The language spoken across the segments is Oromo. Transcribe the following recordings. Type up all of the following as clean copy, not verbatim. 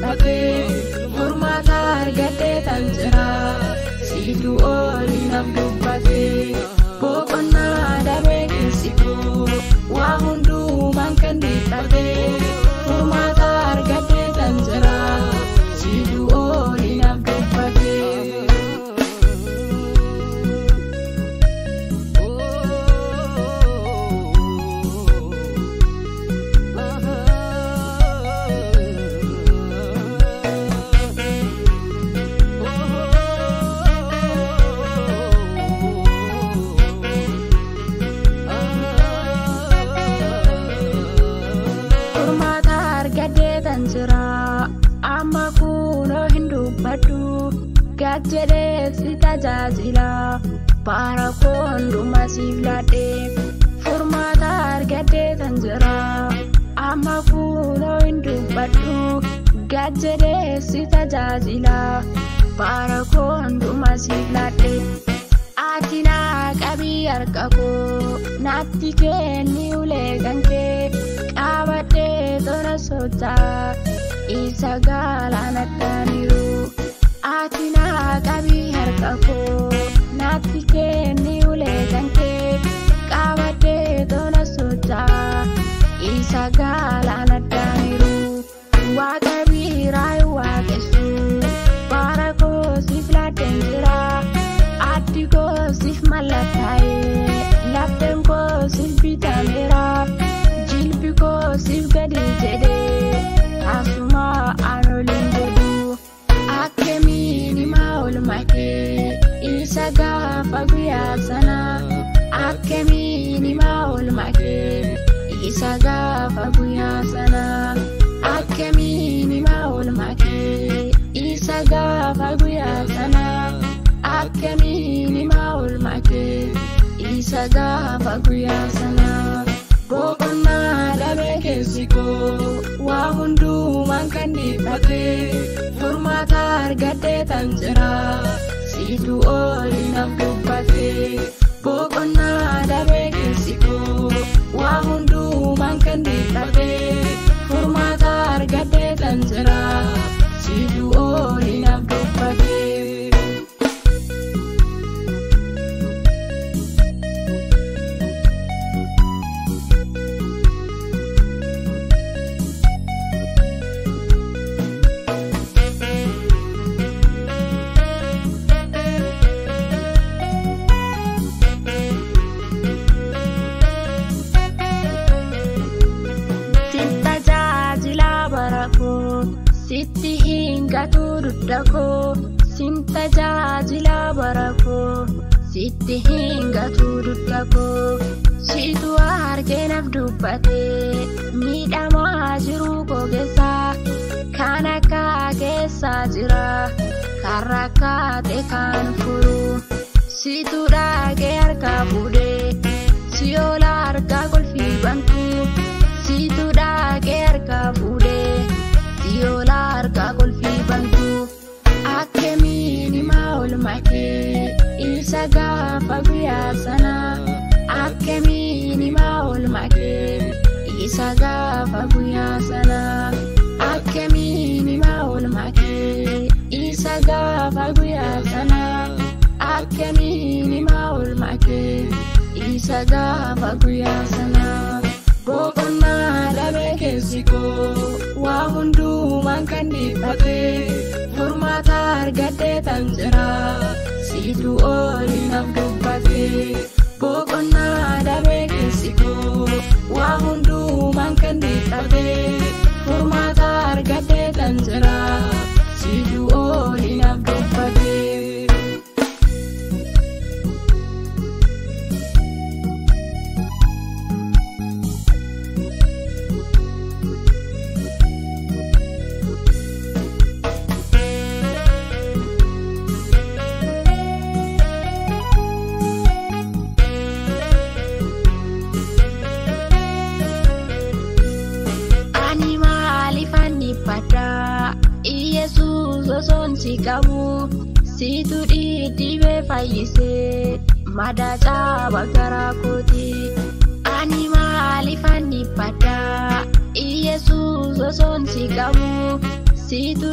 dhiphatee furmaata argadhee tan jira siitu oli naaf dubbatee boqonnaa dhabee keessi koo waa hundumaan kan dhiphatee furmaata argadhee tan jira siitu oli naaf dubbatee. Amma kunoo hin dubbadhu gaajjedhee si tajaajila bara koo hundumaa siif laadhee furmaata argadhee tan jira. Amma kunoo hin dubbadhu gaajjedhee si tajaajila bara koo hundumaa siif laadhee ati naa qabii harka koo naatti kenni ulee kan kee qabadhee tola sodaa. Isa galaanadhaaniru ati naa qabii harka koo naatti kenni ulee kan kee qabadhee tola sodaa. Isa galaanadhaaniru waaqa biraa waaqessu bara koo siif laadheen jira addi koo siif mallattaa'ee lapheen koo siif bitameera jilbi koo siif gadi jedhee. Asuma anoliin jedhu akkamiin himaa oolmakee isa gaafa guyyaa sana akkamiin himaa oolmakee isa gaafa guyyaa sana akkamiin himaa oolmakee isa gaafa guyyaa sana akkamiin himaa oolmakee isa gaafa guyyaa sana. Boqonnaa dhabee keessi koo waa hundumaan kan dhiphatee furmaata argadhee tan jira siitu oli naaf dubbatee. Boqonnaa dhabee keessi koo waa hundumaan kan dhiphatee furmaata argadhee tan jira siitu oli naaf dubbatee. Sitti hingatu dudda koo sin tajaajila bara koo sitti hingatu dudda koo siitu argee naaf dubbatee miidhamaa jiru koo keessa kan akka keessa jira kan rakkate kan furu siitu dhagee harka fuudhee si'oola harka kolfii bantu siitu dhagee harka fuudhee. Si'oola harka kolfii bantu akkamiin himaa oolmakee isa gaafa guyyaa sana akkamiin himaa oolmakee isa gaafa guyyaa sana akkamiin himaa oolmakee isa gaafa guyyaa sana akkamiin himaa oolmakee isa gaafa guyyaa sana. Boqonnaa dhabee keessi koo waa hundumaan kan dhiphatee furmaata argadhee tan jira siitu oli naaf dubbatee. Boqonnaa dhabee keessi koo waa hundumaan kan dhiphatee furmaata argadhee tan jira siitu oli naaf dubbatee. Yesus osoon si qabu siitu dhidhiibee fayyisee madaa caaba garaa kooti ani maaliifan dhiphadha Yesus osoon si qabu siitu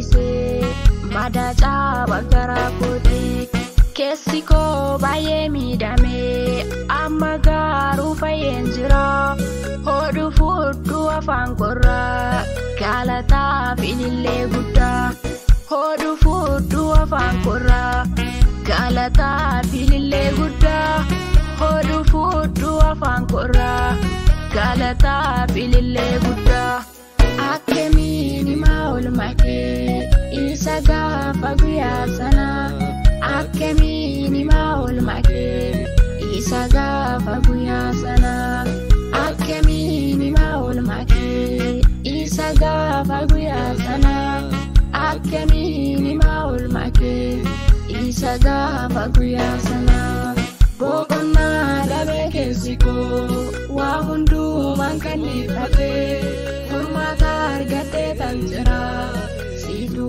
fayyisee madaa caaba garaa kooti. Keessi koo baay'ee miidhamee amma garuu fayyeen jira. Hodhu fudhu afaan korraa galataaf ilillee guddaa. Hodhu fudhu afaan korraa galataaf ilillee guddaa. Hodhu fudhu afaan korraa galataaf ilillee guddaa. Akkamiin himaa oolmaa kee isa gaafa guyyaa sanaa. Akkamiin himaa oolmaa kee isa gaafa guyyaa sanaa. Akkamiin himaa oolmaa kee isa gaafa guyyaa sanaa. Akkamiin himaa oolmaa kee isa gaafa guyyaa sanaa. Boqonnaa dhabee keessi koo waa hundumaan kan dhiifatee furmaata argatee tan jira. Situ